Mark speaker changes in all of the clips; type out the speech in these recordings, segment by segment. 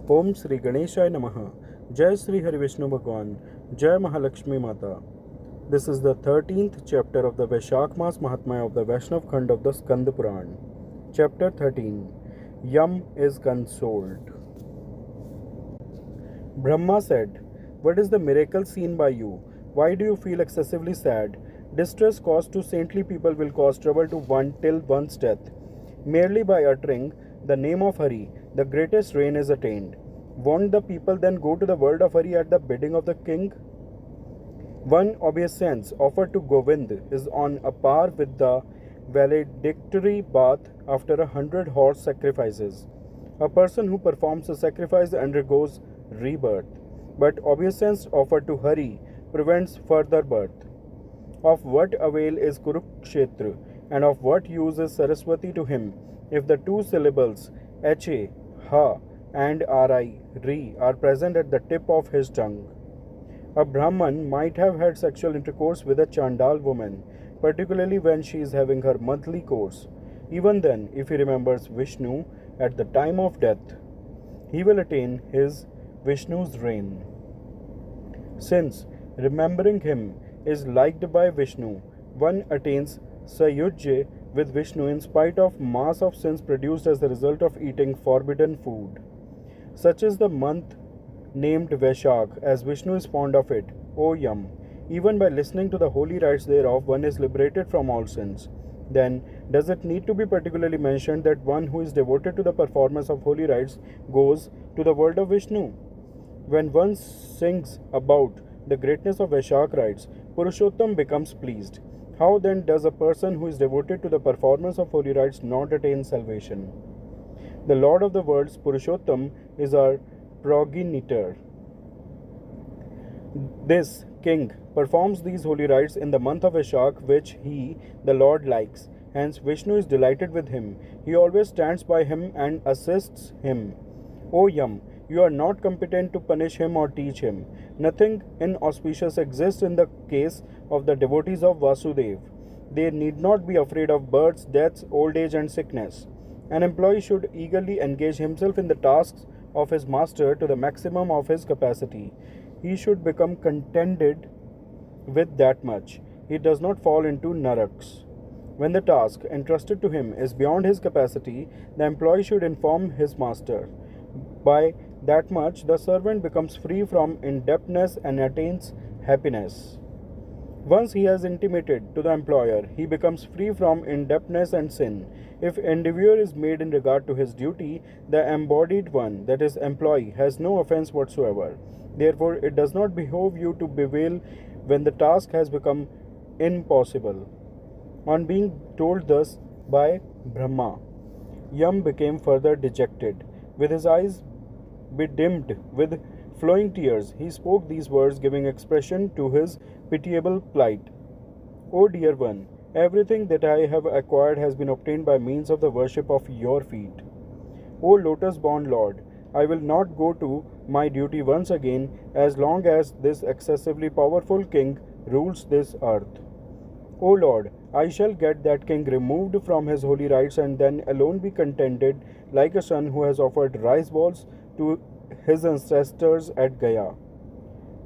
Speaker 1: Om Shri Ganeshaya Namaha. Jai Shri Hari Vishnu Bhagwan. Jai Mahalakshmi Mata. This is the 13th chapter of the Vaishakh Maas Mahatmya of the Vaishnav Khand of the Skand Purana. Chapter 13. Yam is consoled. Brahma said, "What is the miracle seen by you? Why do you feel excessively sad? Distress caused to saintly people will cause trouble to one till one's death. Merely by uttering the name of Hari, the greatest reign is attained. Won't the people then go to the world of Hari at the bidding of the king? One obeisance offered to Govind is on a par with the valedictory bath after 100 horse sacrifices. A person who performs a sacrifice undergoes rebirth, but obeisance offered to Hari prevents further birth. Of what avail is Kurukshetra, and of what use is Saraswati to him, if the two syllables Ha, Ha and Ri, Ri are present at the tip of his tongue? A Brahman might have had sexual intercourse with a Chandal woman, particularly when she is having her monthly course. Even then, if he remembers Vishnu at the time of death, he will attain his Vishnu's reign. Since remembering him is liked by Vishnu, one attains Sayujya with Vishnu in spite of mass of sins produced as the result of eating forbidden food. Such is the month named Vaishakh, as Vishnu is fond of it, O Yam. Even by listening to the holy rites thereof, one is liberated from all sins. Then, does it need to be particularly mentioned that one who is devoted to the performance of holy rites goes to the world of Vishnu? When one sings about the greatness of Vaishakh rites, Purushottam becomes pleased. How then does a person who is devoted to the performance of holy rites not attain salvation? The Lord of the worlds, Purushottam, is our progenitor. This king performs these holy rites in the month of Vaishakh, which he, the Lord, likes. Hence, Vishnu is delighted with him. He always stands by him and assists him. O Yam, you are not competent to punish him or teach him. Nothing inauspicious exists in the case of the devotees of Vasudev. They need not be afraid of births, deaths, old age, and sickness. An employee should eagerly engage himself in the tasks of his master to the maximum of his capacity. He should become contented with that much. He does not fall into naraks. When the task entrusted to him is beyond his capacity, the employee should inform his master. By that much, the servant becomes free from indebtedness and attains happiness. Once he has intimated to the employer, he becomes free from indebtedness and sin. If endeavor is made in regard to his duty, the embodied one, that is, employee, has no offense whatsoever. Therefore, it does not behove you to bewail when the task has become impossible. On being told thus by Brahma, Yam became further dejected. With his eyes bedimmed with flowing tears, he spoke these words, giving expression to his pitiable plight. O dear one, everything that I have acquired has been obtained by means of the worship of your feet. O lotus-born Lord, I will not go to my duty once again as long as this excessively powerful king rules this earth. O Lord, I shall get that king removed from his holy rites and then alone be contented like a son who has offered rice balls to his ancestors at Gaya.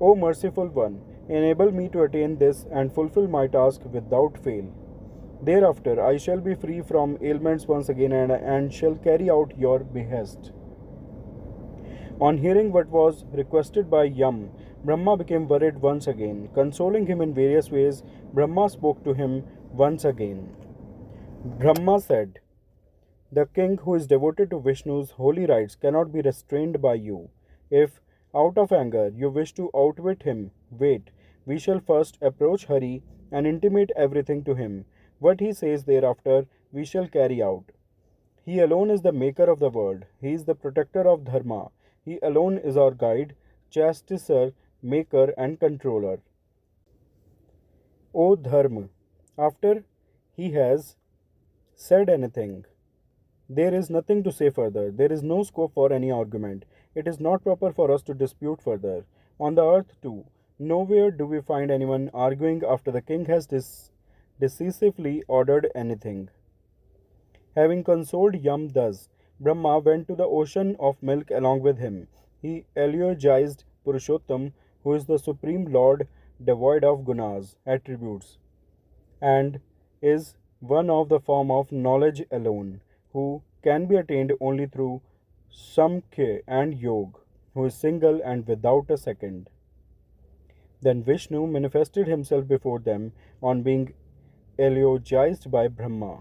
Speaker 1: O merciful one, enable me to attain this and fulfill my task without fail. Thereafter I shall be free from ailments once again and shall carry out your behest." On hearing what was requested by Yam, Brahma became worried once again. Consoling him in various ways, Brahma spoke to him once again. Brahma said, "The king who is devoted to Vishnu's holy rites cannot be restrained by you. If, out of anger, you wish to outwit him, wait. We shall first approach Hari and intimate everything to him. What he says thereafter, we shall carry out. He alone is the maker of the world. He is the protector of Dharma. He alone is our guide, chastiser, maker, and controller. O Dharma, after he has said anything, there is nothing to say further. There is no scope for any argument. It is not proper for us to dispute further. On the earth, too, nowhere do we find anyone arguing after the king has decisively ordered anything." Having consoled Yam thus, Brahma went to the ocean of milk along with him. He eulogized Purushottam, who is the supreme lord devoid of gunas, attributes, and is one of the form of knowledge alone, who can be attained only through Samkhya and Yog, who is single and without a second. Then Vishnu manifested himself before them on being eulogized by Brahma.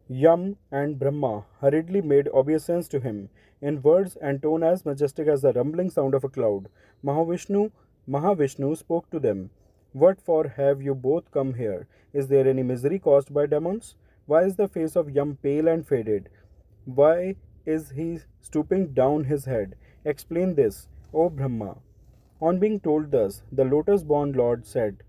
Speaker 1: Yam and Brahma hurriedly made obeisance to him, in words and tone as majestic as the rumbling sound of a cloud. Mahavishnu spoke to them. What for have you both come here? Is there any misery caused by demons? Why is the face of Yam pale and faded? Why is he stooping down his head? Explain this, O Brahma. On being told thus, the lotus born Lord said,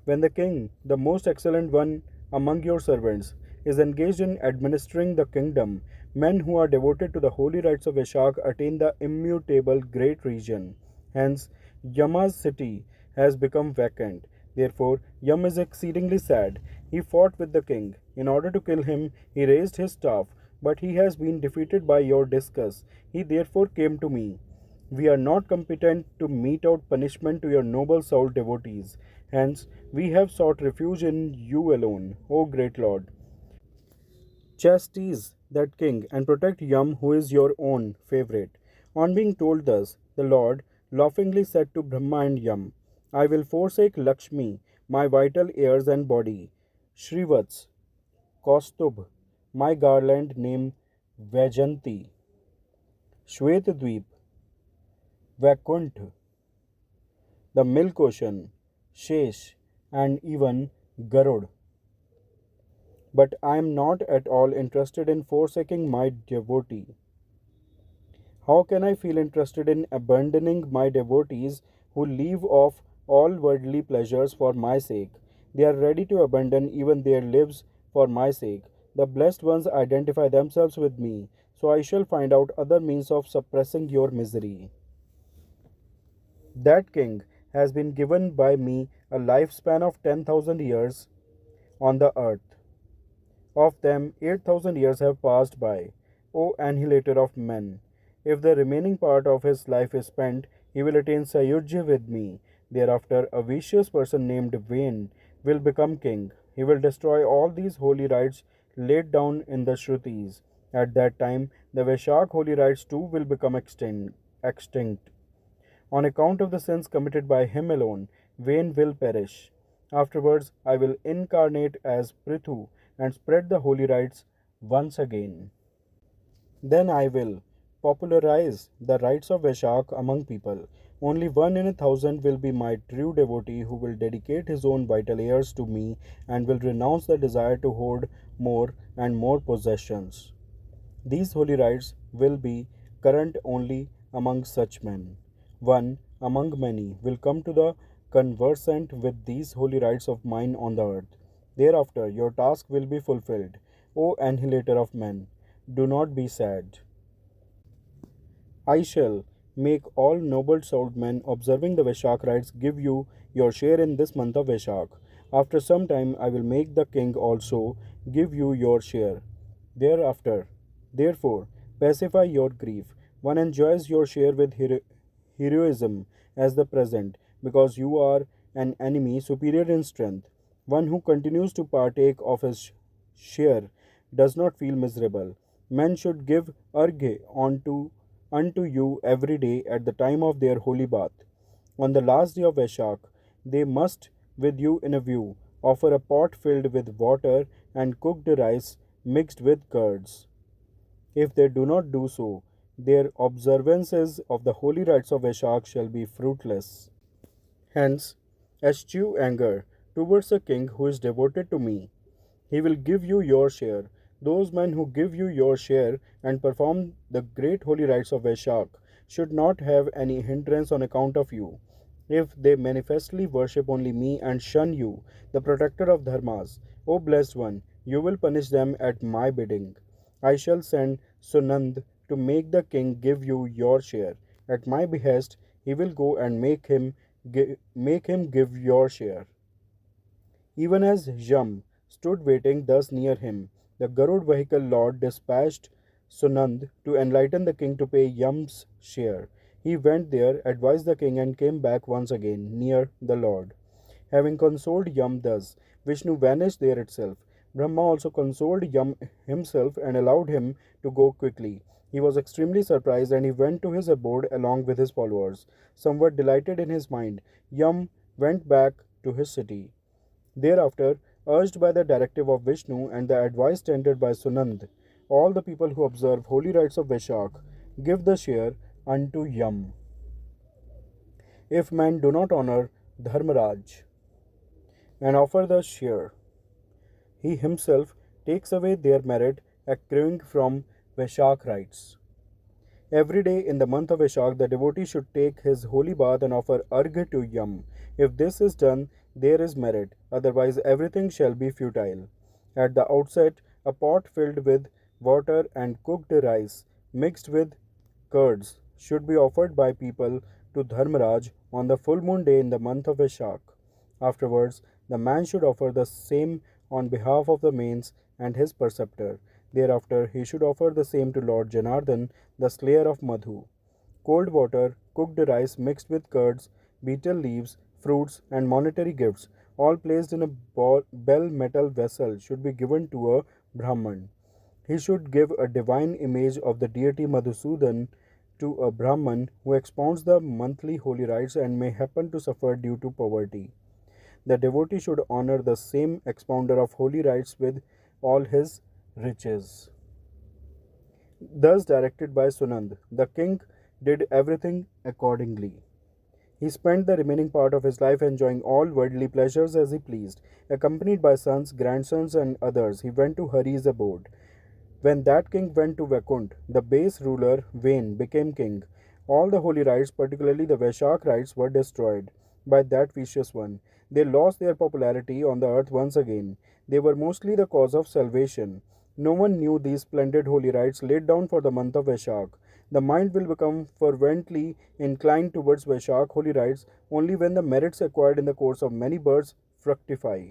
Speaker 1: when the king, the most excellent one among your servants, is engaged in administering the kingdom, men who are devoted to the holy rites of Vaishakh attain the immutable great region. Hence, Yama's city has become vacant. Therefore, Yam is exceedingly sad. He fought with the king. In order to kill him, he raised his staff, but he has been defeated by your discus. He therefore came to me. We are not competent to mete out punishment to your noble souled devotees. Hence, we have sought refuge in you alone, O great Lord. Chastise that king and protect Yam, who is your own favorite. On being told thus, the Lord laughingly said to Brahma and Yam, I will forsake Lakshmi, my vital ears and body, Shrivatsa, Kaustubh, my garland named Vaijayanti, Shwetdweep, Vaikuntha, the milk ocean, Shesh, and even Garuda. But I am not at all interested in forsaking my devotee. How can I feel interested in abandoning my devotees who leave off all worldly pleasures for my sake? They are ready to abandon even their lives for my sake. The blessed ones identify themselves with me, so I shall find out other means of suppressing your misery. That king has been given by me a lifespan of 10,000 years on the earth. Of them, 8,000 years have passed by, O annihilator of men. If the remaining part of his life is spent, he will attain Sayujya with me. Thereafter, a vicious person named Vain will become king. He will destroy all these holy rites laid down in the Shrutis. At that time, the Vaishakh holy rites too will become extinct. On account of the sins committed by him alone, Vain will perish. Afterwards, I will incarnate as Prithu and spread the holy rites once again. Then I will popularize the rites of Vaishakh among people. Only one in 1,000 will be my true devotee who will dedicate his own vital years to me and will renounce the desire to hoard more and more possessions. These holy rites will be current only among such men. One among many will come to the conversant with these holy rites of mine on the earth. Thereafter, your task will be fulfilled. O annihilator of men, do not be sad. I shall make all noble souled men observing the Vaishakh rites give you your share in this month of Vaishakh. After some time, I will make the king also give you your share. Thereafter, therefore, pacify your grief. One enjoys your share with heroism as the present, because you are an enemy superior in strength. One who continues to partake of his share does not feel miserable. Men should give arghe unto you every day at the time of their holy bath. On the last day of Vaishakh, they must, with you in a view, offer a pot filled with water and cooked rice mixed with curds. If they do not do so, their observances of the holy rites of Vaishakh shall be fruitless. Hence, eschew anger towards a king who is devoted to me. He will give you your share. Those men who give you your share and perform the great holy rites of Vaishakh should not have any hindrance on account of you. If they manifestly worship only me and shun you, the protector of dharmas, O blessed one, you will punish them at my bidding. I shall send Sunand to make the king give you your share. At my behest, he will go and make him give your share. Even as Yam stood waiting thus near him, the Garud vehicle lord dispatched Sunand to enlighten the king to pay Yam's share. He went there, advised the king, and came back once again near the lord. Having consoled Yam thus, Vishnu vanished there itself. Brahma also consoled Yam himself and allowed him to go quickly. He was extremely surprised and he went to his abode along with his followers. Somewhat delighted in his mind, Yam went back to his city. Thereafter, urged by the directive of Vishnu and the advice tendered by Sunand, all the people who observe holy rites of Vaishakh give the share unto Yam. If men do not honor Dharmaraj and offer the share, he himself takes away their merit accruing from Vaishakh rites. Every day in the month of Vaishakh, the devotee should take his holy bath and offer argh to Yam. If this is done, there is merit, otherwise, everything shall be futile. At the outset, a pot filled with water and cooked rice mixed with curds should be offered by people to Dharmaraj on the full moon day in the month of Vaishakh. Afterwards, the man should offer the same on behalf of the mains and his preceptor. Thereafter, he should offer the same to Lord Janardhan, the slayer of Madhu. Cold water, cooked rice mixed with curds, betel leaves, fruits, and monetary gifts, all placed in a bell metal vessel, should be given to a Brahman. He should give a divine image of the deity Madhusudan to a Brahman who expounds the monthly holy rites and may happen to suffer due to poverty. The devotee should honor the same expounder of holy rites with all his riches. Thus directed by Sunand, the king did everything accordingly. He spent the remaining part of his life enjoying all worldly pleasures as he pleased. Accompanied by sons, grandsons, and others, he went to Hari's abode. When that king went to Vaikuntha, the base ruler, Vain, became king. All the holy rites, particularly the Vaishakh rites, were destroyed by that vicious one. They lost their popularity on the earth once again. They were mostly the cause of salvation. No one knew these splendid holy rites laid down for the month of Vaishakh. The mind will become fervently inclined towards Vaishakh holy rites only when the merits acquired in the course of many births fructify.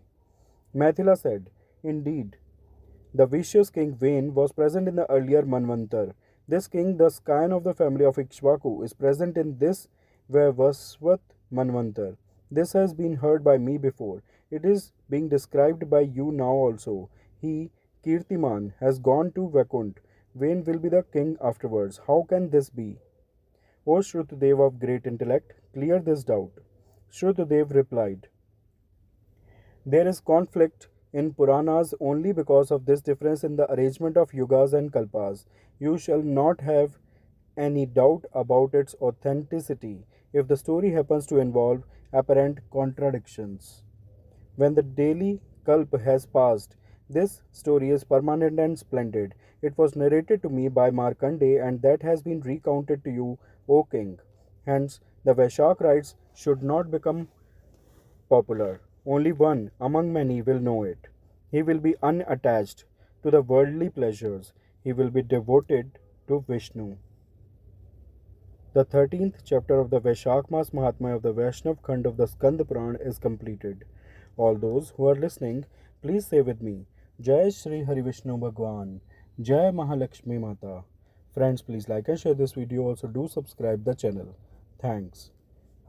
Speaker 1: Mathila said, "Indeed, the vicious king Vain was present in the earlier Manvantar. This king, the scion of the family of Ikshvaku, is present in this Vaivasvat Manvantar. This has been heard by me before. It is being described by you now also. He, Kirtiman, has gone to Vaikuntha. Vain will be the king afterwards. How can this be?" O Shrutudev of great intellect, clear this doubt. Shrutudev replied, "There is conflict in Puranas only because of this difference in the arrangement of yugas and kalpas. You shall not have any doubt about its authenticity if the story happens to involve apparent contradictions. When the daily kalp has passed, this story is permanent and splendid. It was narrated to me by Markandeya and that has been recounted to you, O king. Hence, the Vaishakh rites should not become popular. Only one among many will know it. He will be unattached to the worldly pleasures. He will be devoted to Vishnu." The 13th chapter of the Vaishakh Maas Mahatmya of the Vaishnav Khand of the Skand Purana is completed. All those who are listening, please say with me, Jai Shri Hari Vishnu Bhagwan, Jai Mahalakshmi Mata. Friends, please like and share this video. Also do subscribe the channel. Thanks.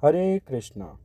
Speaker 1: Hare Krishna.